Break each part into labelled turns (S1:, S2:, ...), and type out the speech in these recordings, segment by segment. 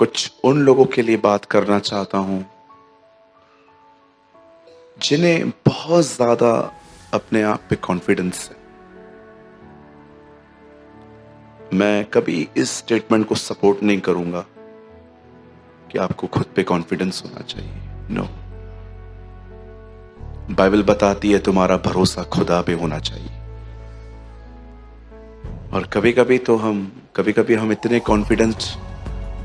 S1: कुछ उन लोगों के लिए बात करना चाहता हूं जिन्हें बहुत ज्यादा अपने आप पे कॉन्फिडेंस है। मैं कभी इस स्टेटमेंट को सपोर्ट नहीं करूंगा कि आपको खुद पे कॉन्फिडेंस होना चाहिए। नो, बाइबल बताती है तुम्हारा भरोसा खुदा पे होना चाहिए। और कभी कभी हम इतने कॉन्फिडेंस,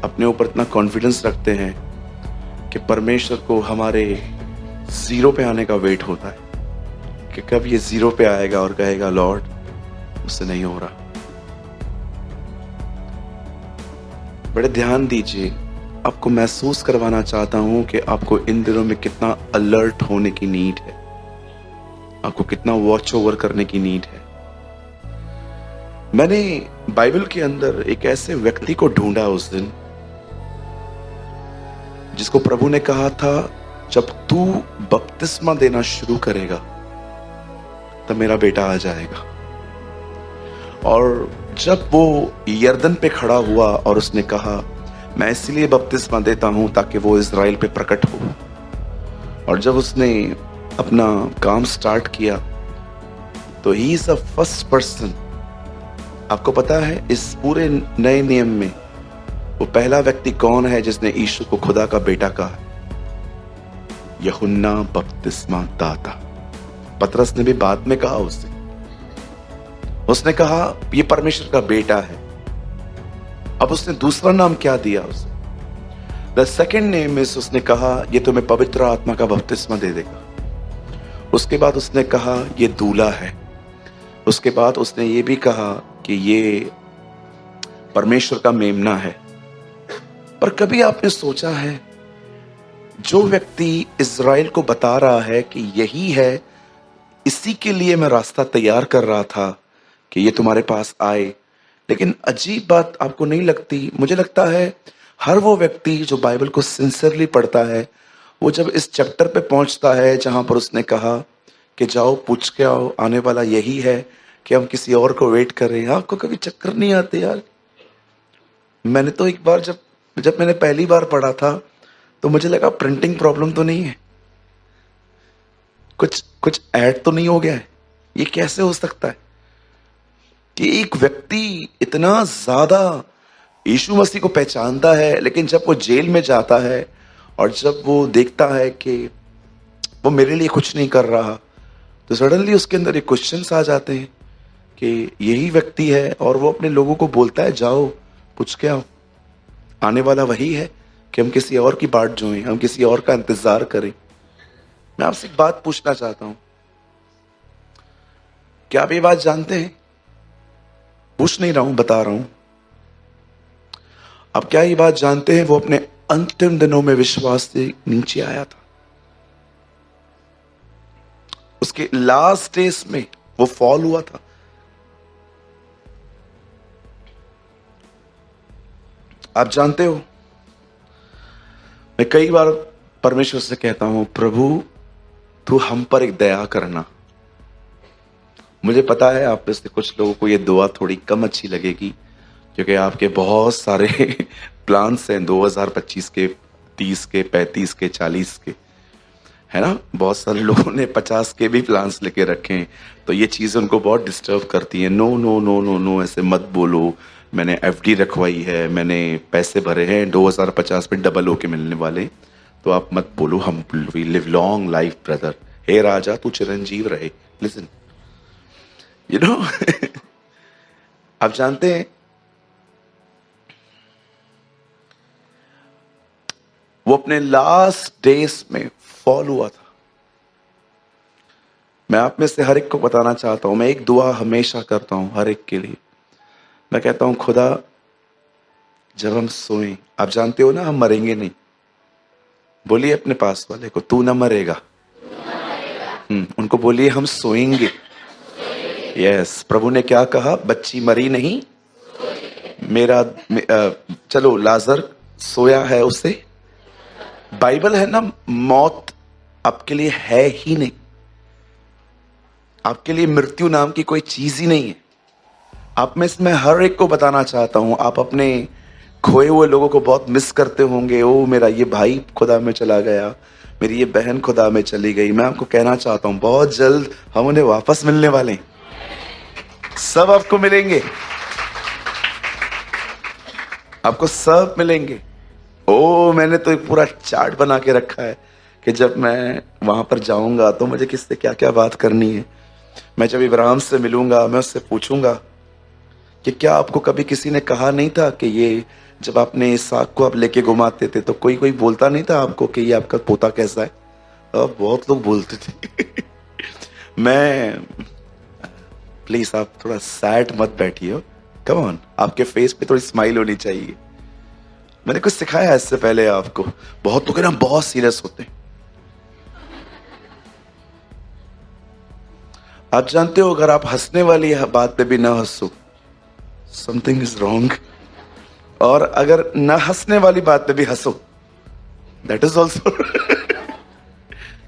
S1: अपने ऊपर इतना कॉन्फिडेंस रखते हैं कि परमेश्वर को हमारे जीरो पे आने का वेट होता है कि कब ये जीरो पे आएगा और कहेगा लॉर्ड मुझसे नहीं हो रहा। बड़े ध्यान दीजिए, आपको महसूस करवाना चाहता हूं कि आपको इन दिनों में कितना अलर्ट होने की नीड है, आपको कितना वॉच ओवर करने की नीड है। मैंने बाइबल के अंदर एक ऐसे व्यक्ति को ढूंढा उस दिन, जिसको प्रभु ने कहा था जब तू बपतिस्मा देना शुरू करेगा तब मेरा बेटा आ जाएगा। और जब वो यरदन पे खड़ा हुआ और उसने कहा मैं इसलिए बपतिस्मा देता हूं ताकि वो इज़राइल पे प्रकट हो, और जब उसने अपना काम स्टार्ट किया तो he is the first person. आपको पता है इस पूरे नए नियम में वो पहला व्यक्ति कौन है जिसने यीशु को खुदा का बेटा कहा? यूहन्ना बपतिस्मा दाता। पतरस ने भी बाद में कहा उसने कहा ये परमेश्वर का बेटा है। अब उसने दूसरा नाम क्या दिया उसे? द सेकेंड नेम इज, उसने कहा ये तुम्हें पवित्र आत्मा का बपतिस्मा दे देगा। उसके बाद उसने कहा ये दूल्हा है। उसके बाद उसने ये भी कहा कि ये परमेश्वर का मेमना है। पर कभी आपने सोचा है जो व्यक्ति इज़राइल को बता रहा है कि यही है, इसी के लिए मैं रास्ता तैयार कर रहा था कि ये तुम्हारे पास आए, लेकिन अजीब बात आपको नहीं लगती? मुझे लगता है हर वो व्यक्ति जो बाइबल को सिंसियरली पढ़ता है, वो जब इस चैप्टर पे पहुंचता है जहां पर उसने कहा कि जाओ पूछ के आओ, आने वाला यही है, कि हम किसी और को वेट कर रहे हैं। आपको कभी चक्कर नहीं आते यार? मैंने तो एक बार जब मैंने पहली बार पढ़ा था तो मुझे लगा प्रिंटिंग प्रॉब्लम तो नहीं है, कुछ ऐड तो नहीं हो गया है। ये कैसे हो सकता है कि एक व्यक्ति इतना ज्यादा यीशु मसीह को पहचानता है, लेकिन जब वो जेल में जाता है और जब वो देखता है कि वो मेरे लिए कुछ नहीं कर रहा, तो सडनली उसके अंदर एक क्वेश्चंस आ जाते हैं कि यही व्यक्ति है, और वो अपने लोगों को बोलता है जाओ पूछ के आओ, आने वाला वही है कि हम किसी और की बाट जोएं, हम किसी और का इंतजार करें। मैं आपसे एक बात पूछना चाहता हूं, क्या आप ये बात जानते हैं? पूछ नहीं रहा हूं, बता रहा हूं। आप क्या ये बात जानते हैं वो अपने अंतिम दिनों में विश्वास से नीचे आया था? उसके लास्ट डेज में वो फॉल हुआ था। आप जानते हो, मैं कई बार परमेश्वर से कहता हूं प्रभु तू हम पर एक दया करना। मुझे पता है आप में से कुछ लोगों को ये दुआ थोड़ी कम अच्छी लगेगी, क्योंकि आपके बहुत सारे प्लान्स हैं 2025 के, 30 के, 35 के, 40 के, है ना? बहुत सारे लोगों ने 50 के भी प्लान्स लेके रखे हैं, तो ये चीज़ें उनको बहुत डिस्टर्ब करती हैं। No no no no no, ऐसे मत बोलो। मैंने एफडी रखवाई है, मैंने पैसे भरे हैं 2050 में डबल होके मिलने वाले, तो आप मत बोलो। हम we live long life brother. हे राजा तू चिरंजीव रहे। लिसन, यू नो आप जानते हैं वो अपने लास्ट डेज में फॉल हुआ था। मैं आप में से हर एक को बताना चाहता हूं, मैं एक दुआ हमेशा करता हूं हर एक के लिए। मैं कहता हूं खुदा जब हम सोएं, आप जानते हो ना हम मरेंगे नहीं। बोलिए अपने पास वाले को तू ना मरेगा। उनको बोलिए हम सोएंगे। यस, प्रभु ने क्या कहा? बच्ची मरी नहीं, चलो लाजर सोया है, उसे बाइबल है ना, मौत आपके लिए है ही नहीं। आपके लिए मृत्यु नाम की कोई चीज ही नहीं है। आप में इसमें हर एक को बताना चाहता हूं, आप अपने खोए हुए लोगों को बहुत मिस करते होंगे। ओ मेरा ये भाई खुदा में चला गया, मेरी ये बहन खुदा में चली गई। मैं आपको कहना चाहता हूं बहुत जल्द हम उन्हें वापस मिलने वाले हैं। सब आपको मिलेंगे, आपको सब मिलेंगे। ओ मैंने तो एक पूरा चार्ट बना के रखा है कि जब मैं वहां पर जाऊंगा तो मुझे किससे क्या क्या बात करनी है। मैं जब इब्राहिम से मिलूंगा मैं उससे पूछूंगा कि क्या आपको कभी किसी ने कहा नहीं था कि ये जब आपने इसहाक को आप लेके घुमाते थे तो कोई कोई बोलता नहीं था आपको कि ये आपका पोता कैसा है? अब बहुत लोग बोलते थे। मैं प्लीज आप थोड़ा सैड मत बैठिए, कम ऑन, आपके फेस पे थोड़ी स्माइल होनी चाहिए। मैंने कुछ सिखाया है इससे पहले आपको। बहुत लोग ना बहुत सीरियस होते हैं। आप जानते हो अगर आप हंसने वाली बात पे भी ना हंसो, समथिंग इज रॉन्ग। और अगर ना हंसने वाली बात पे भी हंसो, that is also.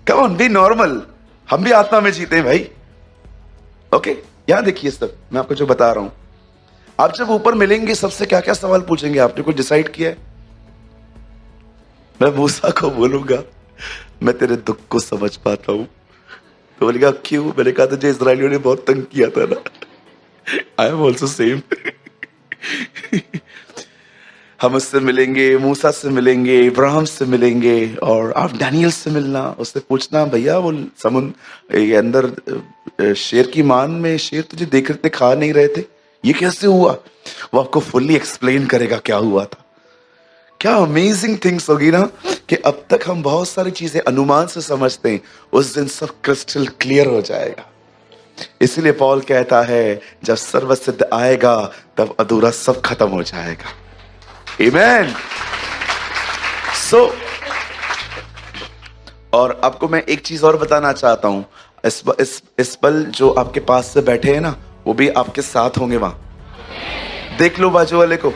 S1: Come on, B normal. हम भी आत्मा में जीते हैं भाई। ओके यहां देखिए सब मैं आपको जो बता रहा हूं। आप जब ऊपर मिलेंगे सबसे क्या क्या सवाल पूछेंगे? आपने कुछ डिसाइड किया है? मैं मूसा को बोलूंगा मैं तेरे दुख को समझ पाता हूं। तो बोलेगा क्यों? मैंने कहा तुझे इजरायलियों ने बहुत तंग किया था ना। I am also same. हम उससे मिलेंगे, मूसा से मिलेंगे, इब्राहिम से मिलेंगे, और आप डैनियल से मिलना, उससे पूछना भैया वो समुद्र ये अंदर शेर की मान में शेर तुझे देख रहे थे, खा नहीं रहे थे, ये कैसे हुआ? वो आपको फुल्ली एक्सप्लेन करेगा क्या हुआ था। क्या अमेजिंग थिंग्स होगी ना कि अब तक हम बहुत सारी चीजें अनुमान से समझते हैं, उस दिन सब क्रिस्टल क्लियर हो जाएगा। इसलिए पॉल कहता है जब सर्वसिद्ध आएगा तब अधूरा सब खत्म हो जाएगा। आमेन। सो और आपको मैं एक चीज और बताना चाहता हूं। इस पल जो आपके पास से बैठे हैं ना, वो भी आपके साथ होंगे वहां। देख लो बाजू वाले को,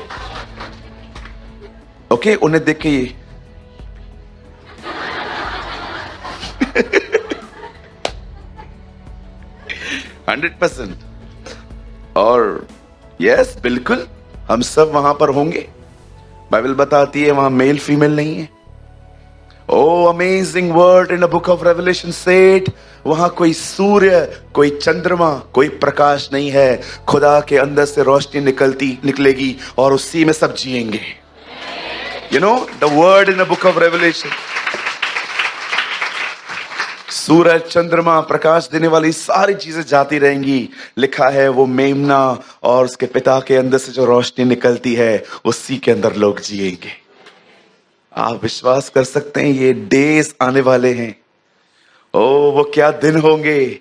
S1: ओके उन्हें देख के ये 100%। और यस बिल्कुल हम सब वहां पर होंगे। बाइबल बताती है वहां मेल फीमेल नहीं है। Oh amazing word in the book of Revelation said, वहां कोई सूर्य, कोई चंद्रमा, कोई प्रकाश नहीं है। खुदा के अंदर से रोशनी निकलेगी और उसी में सब जिएंगे। You know the word in the book of Revelation, सूरज, चंद्रमा, प्रकाश देने वाली सारी चीजें जाती रहेंगी। लिखा है वो मेमना और उसके पिता के अंदर से जो रोशनी निकलती है उसी के अंदर लोग जिएंगे। आप विश्वास कर सकते हैं ये डेज आने वाले हैं। ओ वो क्या दिन होंगे।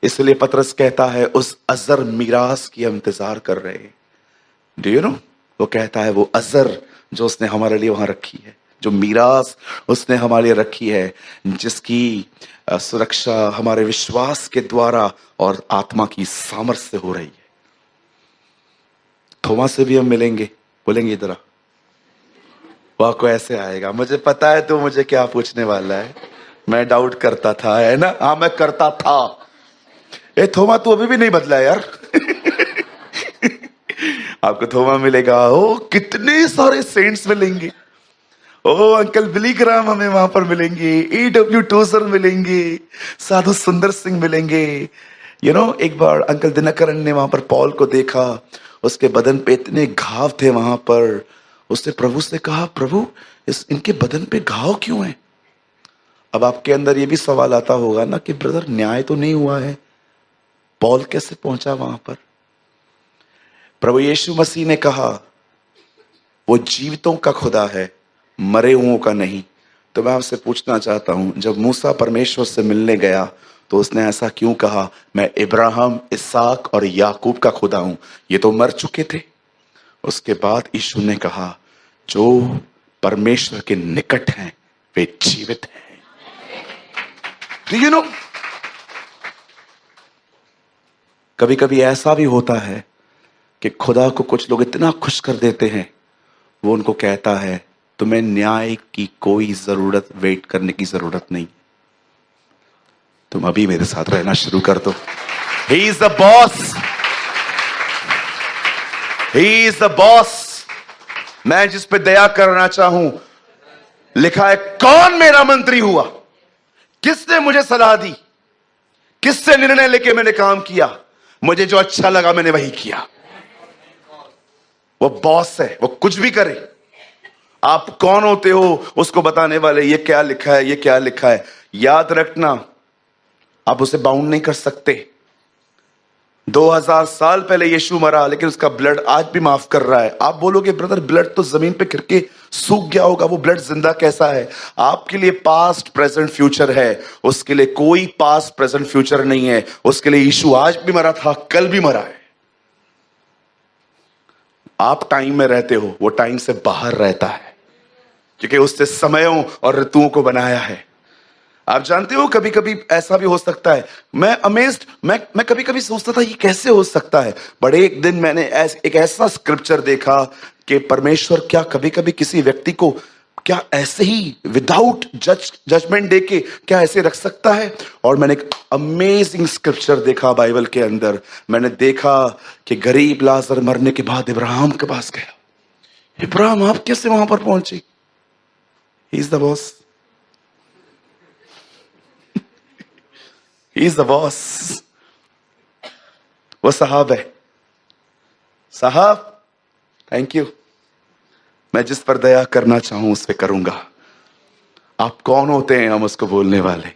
S1: इसलिए पतरस कहता है उस अजर मीरास की हम इंतजार कर रहे हैं। डू यू नो, वो कहता है वो अजर जो उसने हमारे लिए वहां रखी है, जो मीरास उसने हमारे लिए रखी है, जिसकी सुरक्षा हमारे विश्वास के द्वारा और आत्मा की सामर्थ्य से हो रही है। थोमा से भी हम मिलेंगे, बोलेंगे इधर आ। वह को ऐसे आएगा, मुझे पता है तू मुझे क्या पूछने वाला है, मैं डाउट करता था, है ना? हाँ मैं करता था। ए थोमा तू अभी भी नहीं बदला यार। आपको थोमा मिलेगा। ओ कितने सारे सेंट्स मिलेंगे। ओ अंकल बिली ग्राम हमें वहां पर मिलेंगे, E.W. टोजर मिलेंगे, साधु सुंदर सिंह मिलेंगे। यू नो एक बार अंकल दिनकरन ने वहां पर पॉल को देखा, उसके बदन पे इतने घाव थे वहां पर। उसने प्रभु से कहा प्रभु इनके बदन पे घाव क्यों है? अब आपके अंदर ये भी सवाल आता होगा ना कि ब्रदर न्याय तो नहीं हुआ है, पॉल कैसे पहुंचा वहां पर? प्रभु यीशु मसीह ने कहा वो जीवितों का खुदा है, मरे हुओं का नहीं। तो मैं आपसे पूछना चाहता हूं जब मूसा परमेश्वर से मिलने गया तो उसने ऐसा क्यों कहा मैं इब्राहिम, इसहाक और याकूब का खुदा हूं? ये तो मर चुके थे। उसके बाद यीशु ने कहा जो परमेश्वर के निकट हैं वे जीवित हैं। Do you know? कभी कभी ऐसा भी होता है कि खुदा को कुछ लोग इतना खुश कर देते हैं, वो उनको कहता है तुम्हें न्याय की कोई जरूरत, वेट करने की जरूरत नहीं, तुम अभी मेरे साथ रहना शुरू कर दो। He is the boss. He is the boss. मैं जिस पे दया करना चाहूं, लिखा है कौन मेरा मंत्री हुआ, किसने मुझे सलाह दी, किससे निर्णय लेके मैंने काम किया, मुझे जो अच्छा लगा मैंने वही किया। वो बॉस है, वो कुछ भी करे। आप कौन होते हो उसको बताने वाले, ये क्या लिखा है, ये क्या लिखा है। याद रखना, आप उसे बाउंड नहीं कर सकते। 2000 साल पहले यीशु मरा, लेकिन उसका ब्लड आज भी माफ कर रहा है। आप बोलोगे ब्रदर ब्लड तो जमीन पे गिर के सूख गया होगा, वो ब्लड जिंदा कैसा है? आपके लिए पास्ट प्रेजेंट फ्यूचर है, उसके लिए कोई पास्ट प्रेजेंट फ्यूचर नहीं है। उसके लिए यीशु आज भी मरा था, कल भी मरा है। आप टाइम में रहते हो, वो टाइम से बाहर रहता है, क्योंकि उसने समयों और ऋतुओं को बनाया है। आप जानते हो कभी कभी ऐसा भी हो सकता है, मैं अमेज्ड, मैं कभी कभी सोचता था ये कैसे हो सकता है। बड़े एक दिन मैंने एक ऐसा स्क्रिप्चर देखा कि परमेश्वर क्या कभी कभी किसी व्यक्ति को क्या ऐसे ही विदाउट जजमेंट दे के क्या ऐसे रख सकता है। और मैंने एक अमेजिंग स्क्रिप्चर देखा बाइबल के अंदर। मैंने देखा कि गरीब लाजर मरने के बाद इब्राहिम के पास गया। इब्राहिम आप कैसे वहां पर पहुंचे? He is the boss, he is the boss. वो साहब है, साहब थैंक यू, मैं जिस पर दया करना चाहूं उस पे करूंगा। आप कौन होते हैं हम उसको बोलने वाले?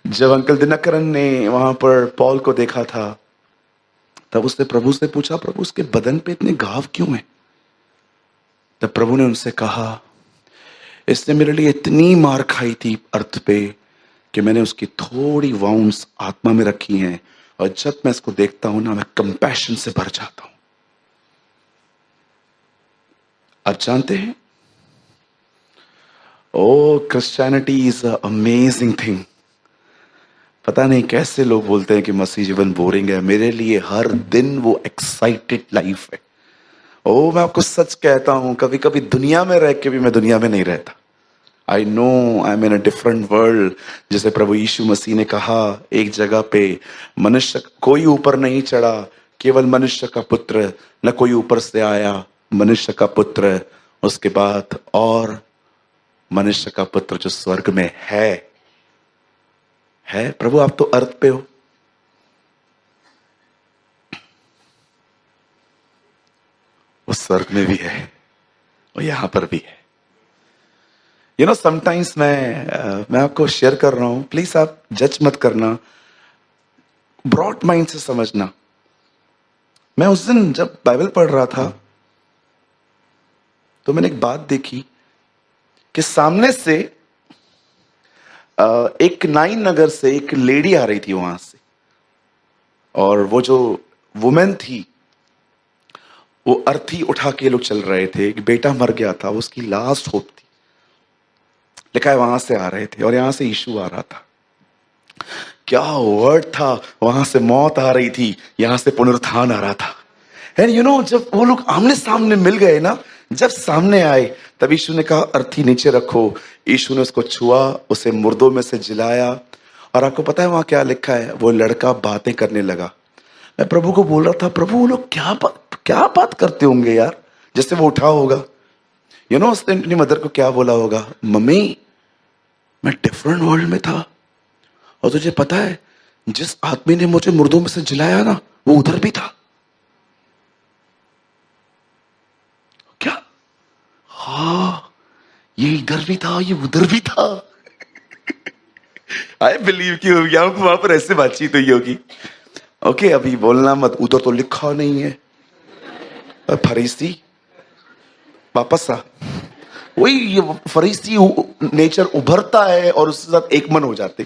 S1: जब अंकल दिनकरन ने वहां पर पॉल को देखा था, तब उसने प्रभु से पूछा, प्रभु उसके बदन पे इतने घाव क्यों हैं? तब प्रभु ने उनसे कहा, इसने मेरे लिए इतनी मार खाई थी अर्थ पे कि मैंने उसकी थोड़ी वाउंड्स आत्मा में रखी हैं, और जब मैं इसको देखता हूं ना, मैं कंपैशन से भर जाता हूं। आप जानते हैं, oh Christianity is a amazing thing. पता नहीं कैसे लोग बोलते हैं कि मसीह जीवन बोरिंग है। मेरे लिए हर दिन वो एक्साइटेड लाइफ है। ओ मैं आपको सच कहता हूं, कभी कभी दुनिया में रह के भी मैं दुनिया में नहीं रहता। I know I am in a different world. जैसे प्रभु यीशु मसीह ने कहा एक जगह पे, मनुष्य कोई ऊपर नहीं चढ़ा, केवल मनुष्य का पुत्र, न कोई ऊपर से आया, मनुष्य का पुत्र, उसके बाद और मनुष्य का पुत्र जो स्वर्ग में है। प्रभु आप तो अर्थ पे हो, वो स्वर्ग में भी है और यहां पर भी है। यू नो समटाइम्स मैं आपको शेयर कर रहा हूं, प्लीज आप जज मत करना, ब्रॉड माइंड से समझना। मैं उस दिन जब बाइबल पढ़ रहा था तो मैंने एक बात देखी कि सामने से एक नाइन नगर से एक लेडी आ रही थी वहां से, और वो जो वुमेन थी वो अर्थी उठा के लोग चल रहे थे। एक बेटा मर गया था, उसकी लास्ट होप थी। लिखा है वहां से आ रहे थे और यहां से यीशु आ रहा था। क्या वर्ड था, वहां से मौत आ रही थी, यहां से पुनरुत्थान आ रहा था। एंड यू नो जब वो लोग आमने सामने मिल गए ना, जब सामने आए तब यीशु ने कहा अर्थी नीचे रखो। यीशु ने उसको छुआ, उसे मुर्दों में से जिलाया। और आपको पता है वहां क्या लिखा है? वो लड़का बातें करने लगा। मैं प्रभु को बोल रहा था, प्रभु वो लोग क्या बात करते होंगे यार, जैसे वो उठा होगा। यू नो उसने अपनी मदर को क्या बोला होगा? मम्मी मैं डिफरेंट वर्ल्ड में था, और तुझे पता है जिस आदमी ने मुझे मुर्दों में से जिलाया ना, वो उधर भी था। क्या? हाँ, ये इधर भी था, ये उधर भी था। आई बिलीव कि यहां वहां पर ऐसे बातचीत हुई होगी। ओके अभी बोलना मत, उधर तो लिखा नहीं है। फरीसी वापस आ, वही ये फरीसी नेचर उभरता है और उसके साथ एक मन हो जाते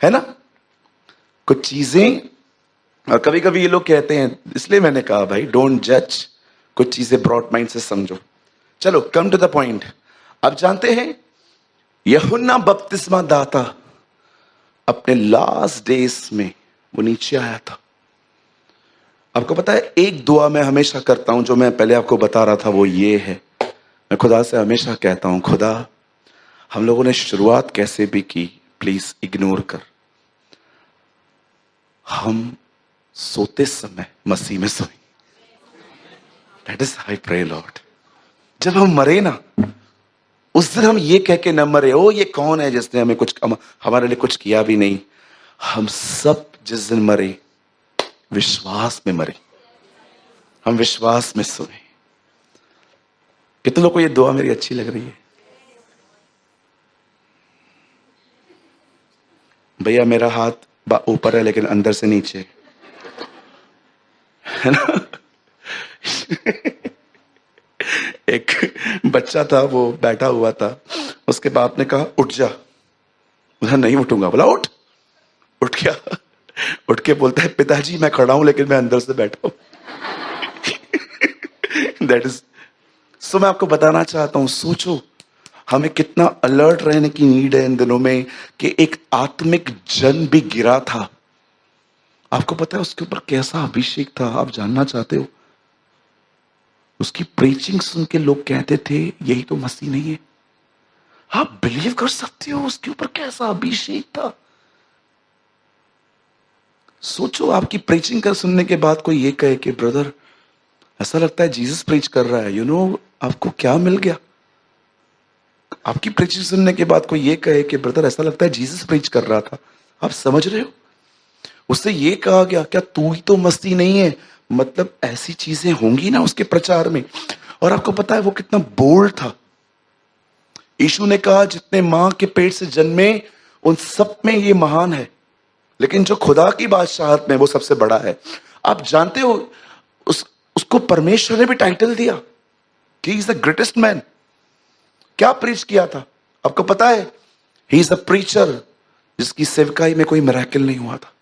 S1: है ना कुछ चीजें। और कभी कभी ये लोग कहते हैं, इसलिए मैंने कहा भाई डोंट जज, कुछ चीजें ब्रॉड माइंड से समझो। चलो कम टू द पॉइंट। अब जानते हैं यूहन्ना बपतिस्मा दाता अपने लास्ट डेज में वो नीचे आया था। आपको पता है एक दुआ मैं हमेशा करता हूं, जो मैं पहले आपको बता रहा था, वो ये है, मैं खुदा से हमेशा कहता हूं, खुदा हम लोगों ने शुरुआत कैसे भी की प्लीज इग्नोर कर। हम सोते समय मसीह में सोए। That is I pray lord. जब हम मरे ना, उस दिन हम ये कह के न मरे, ओ ये कौन है जिसने हमें कुछ हमारे लिए कुछ किया भी नहीं। हम सब जिस दिन मरे, विश्वास में मरे, हम विश्वास में सोए। कितने लोगों को ये दुआ मेरी अच्छी लग रही है? भैया मेरा हाथ ऊपर है लेकिन अंदर से नीचे है ना। एक बच्चा था, वो बैठा हुआ था, उसके बाप ने कहा उठ जा। बोला नहीं उठूंगा। बोला उठ। उठ गया। उठ के बोलता है पिताजी मैं खड़ा हूं लेकिन मैं अंदर से बैठा हूं। दैट इज सो मैं आपको बताना चाहता हूं, सोचो हमें कितना अलर्ट रहने की नीड है इन दिनों में कि एक आत्मिक जन भी गिरा था। आपको पता है उसके ऊपर कैसा अभिषेक था? आप जानना चाहते हो? उसकी प्रीचिंग सुन के लोग कहते थे यही तो मसीह नहीं है। आप बिलीव कर सकते हो उसके ऊपर कैसा अभिषेक था? सोचो आपकी प्रीचिंग कर सुनने के बाद कोई ये कहे कि ब्रदर ऐसा लगता है जीसस प्रीच कर रहा है, यू नो आपको क्या मिल गया? आपकी प्रीचिंग सुनने के बाद कोई ये कहे कि ब्रदर ऐसा लगता है जीसस प्रीच कर रहा था। आप समझ रहे हो? उससे ये कहा गया क्या तू ही तो मसीह नहीं है? मतलब ऐसी चीजें होंगी ना उसके प्रचार में। और आपको पता है वो कितना बोल्ड था। यीशु ने कहा जितने मां के पेट से जन्मे उन सब में ये महान है, लेकिन जो खुदा की बादशाहत में वो सबसे बड़ा है। आप जानते हो उसको परमेश्वर ने भी टाइटल दिया कि he is the greatest man. क्या प्रीच किया था आपको पता है? ही इज अ प्रीचर जिसकी सेवकाई में कोई मिरेकल नहीं हुआ था।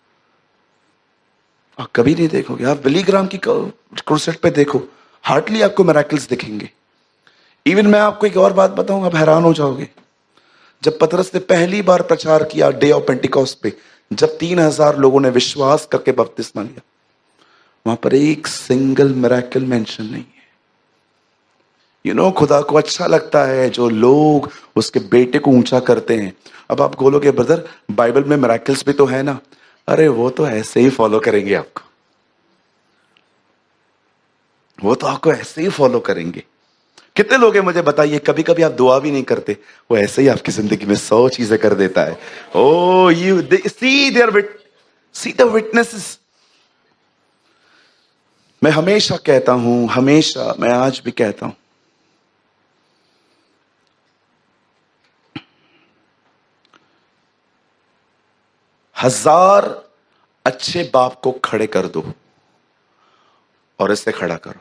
S1: आप कभी नहीं देखोगे, आप बिली ग्राम की क्रूसेड पे देखो, हार्डली आपको मिरेकल्स दिखेंगे। इवन मैं आपको एक और बात बताऊं, आप हैरान हो जाओगे। जब पतरस ने पहली बार प्रचार किया डे ऑफ पेंटिकॉस्ट पे, जब 3000 लोगों ने विश्वास करके बपतिस्मा लिया, वहां पर एक सिंगल मिरेकल मेंशन नहीं है। यू नो खुदा को अच्छा लगता है जो लोग उसके बेटे को ऊंचा करते हैं। अब आप बोलोगे ब्रदर बाइबल में मिरेकल्स भी तो है ना। अरे वो तो ऐसे ही फॉलो करेंगे आपको, वो तो आपको ऐसे ही फॉलो करेंगे। कितने लोग हैं मुझे बताइए कभी कभी आप दुआ भी नहीं करते, वो ऐसे ही आपकी जिंदगी में 100 चीजें कर देता है। Oh you see there see the witnesses. मैं हमेशा कहता हूं, हमेशा, मैं आज भी कहता हूं, हजार अच्छे बाप को खड़े कर दो और इससे खड़ा करो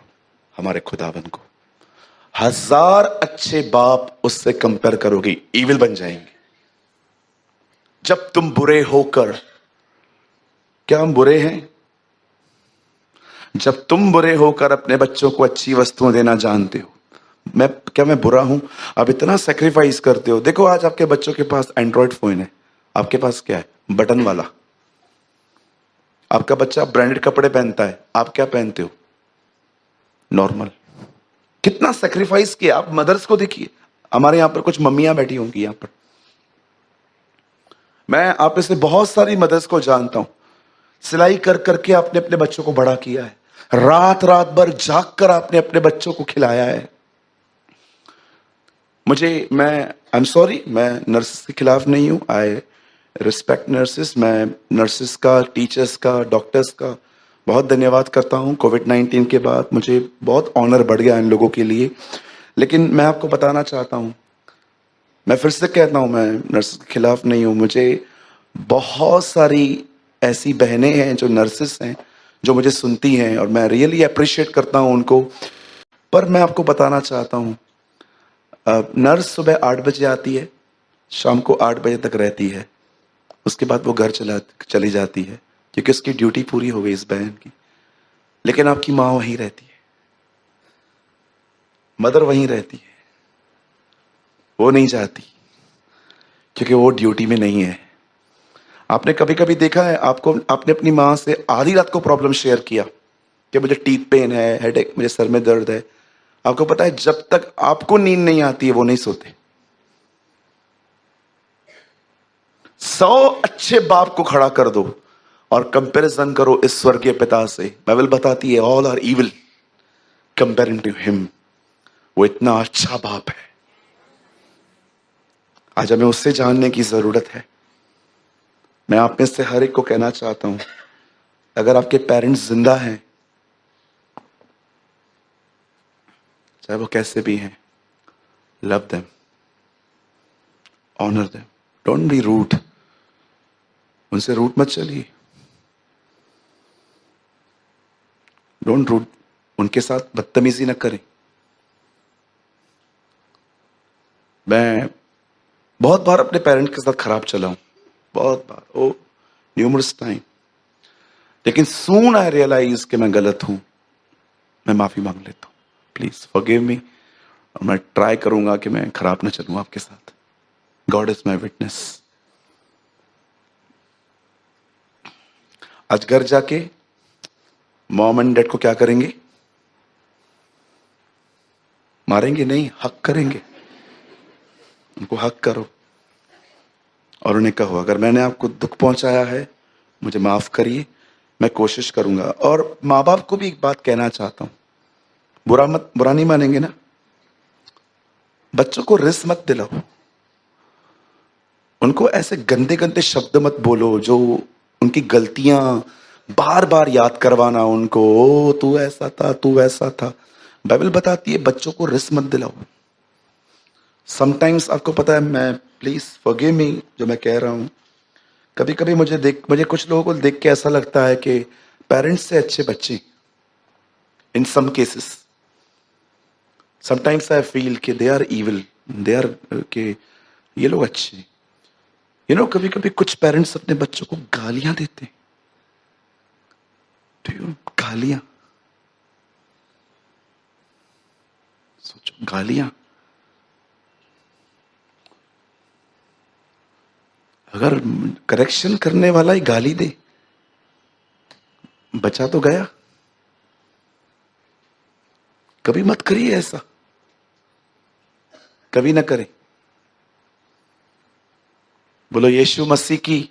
S1: हमारे खुदाबंद को। हजार अच्छे बाप उससे कंपेयर करोगे, इविल बन जाएंगे। जब तुम बुरे होकर, क्या हम बुरे हैं? जब तुम बुरे होकर अपने बच्चों को अच्छी वस्तुएं देना जानते हो, मैं बुरा हूं? अब इतना सेक्रीफाइस करते हो। देखो आज आपके बच्चों के पास एंड्रॉयड फोन है, आपके पास क्या है? बटन वाला। आपका बच्चा ब्रांडेड कपड़े पहनता है, आप क्या पहनते हो? नॉर्मल। कितना सेक्रीफाइस किया। आप मदर्स को देखिए, हमारे यहां पर कुछ मम्मियां बैठी होंगी यहां पर, मैं आप में से बहुत सारी मदर्स को जानता हूं, सिलाई कर करके आपने अपने बच्चों को बड़ा किया है, रात रात भर जाग कर आपने अपने बच्चों को खिलाया है। मैं आई एम सॉरी, मैं नर्सेस के खिलाफ नहीं हूं, आई रिस्पेक्ट नर्सेस। मैं नर्सेस का, टीचर्स का, डॉक्टर्स का बहुत धन्यवाद करता हूं। कोविड-19 के बाद मुझे बहुत ऑनर बढ़ गया इन लोगों के लिए। लेकिन मैं आपको बताना चाहता हूं, मैं फिर से कहता हूं, मैं नर्सेस के खिलाफ नहीं हूं। मुझे बहुत सारी ऐसी बहनें हैं जो नर्सेस हैं, जो मुझे सुनती हैं और मैं रियली अप्रिशिएट करता हूं उनको। पर मैं आपको बताना चाहता हूं, नर्स सुबह 8 बजे आती है, शाम को 8 बजे तक रहती है, उसके बाद वो घर चली जाती है क्योंकि उसकी ड्यूटी पूरी हो गई इस बहन की। लेकिन आपकी माँ वहीं रहती है, मदर वहीं रहती है, वो नहीं जाती क्योंकि वो ड्यूटी में नहीं है। आपने कभी कभी देखा है, आपने अपनी माँ से आधी रात को प्रॉब्लम शेयर किया कि मुझे टीथ पेन है, हेडेक, मुझे सर में दर्द है। आपको पता है जब तक आपको नींद नहीं आती है वो नहीं सोते। 100 अच्छे बाप को खड़ा कर दो और कंपैरिजन करो इस स्वर्गीय पिता से। बाइबल बताती है all are evil comparing to him. वो इतना अच्छा बाप है। आज हमें उससे जानने की जरूरत है। मैं आप में से हर एक को कहना चाहता हूं, अगर आपके पेरेंट्स जिंदा हैं, चाहे वो कैसे भी हैं, love them, honour them, don't be rude. उनसे रूड मत चलिए, डोंट रूड, उनके साथ बदतमीजी न करें। मैं बहुत बार अपने पेरेंट्स के साथ खराब चला हूं, बहुत बार, ओ न्यूमरस टाइम। लेकिन सून आई रियलाइज कि मैं गलत हूं, मैं माफी मांग लेता हूं। Please forgive me. और मैं ट्राई करूंगा कि मैं खराब ना चलूं आपके साथ। God is my witness. आज घर जाके मॉम एंड डैड को क्या करेंगे? मारेंगे नहीं, हक करेंगे। उनको हक करो और उन्हें कहो, अगर मैंने आपको दुख पहुंचाया है मुझे माफ करिए, मैं कोशिश करूंगा। और माँ बाप को भी एक बात कहना चाहता हूं, बुरा नहीं मानेंगे ना? बच्चों को रिस्क मत दिलाओ, उनको ऐसे गंदे गंदे शब्द मत बोलो जो उनकी गलतियां बार बार याद करवाना उनको। ओ तू ऐसा था, तू वैसा था। बाइबल बताती है बच्चों को रिस्क मत दिलाओ। समटाइम्स आपको पता है, मैं प्लीज फॉरगिव मी जो मैं कह रहा हूं, कभी कभी मुझे कुछ लोगों को देख के ऐसा लगता है कि पेरेंट्स से अच्छे बच्चे, in some cases sometimes I feel कि they are evil, they are के ये लोग अच्छे। कभी कभी कुछ पेरेंट्स अपने बच्चों को गालियां देते हैं। गालियां, सोचो, गालियां। अगर करेक्शन करने वाला ही गाली दे, बचा तो गया। कभी मत करिए ऐसा, कभी ना करें। बोलो यीशु मसीह की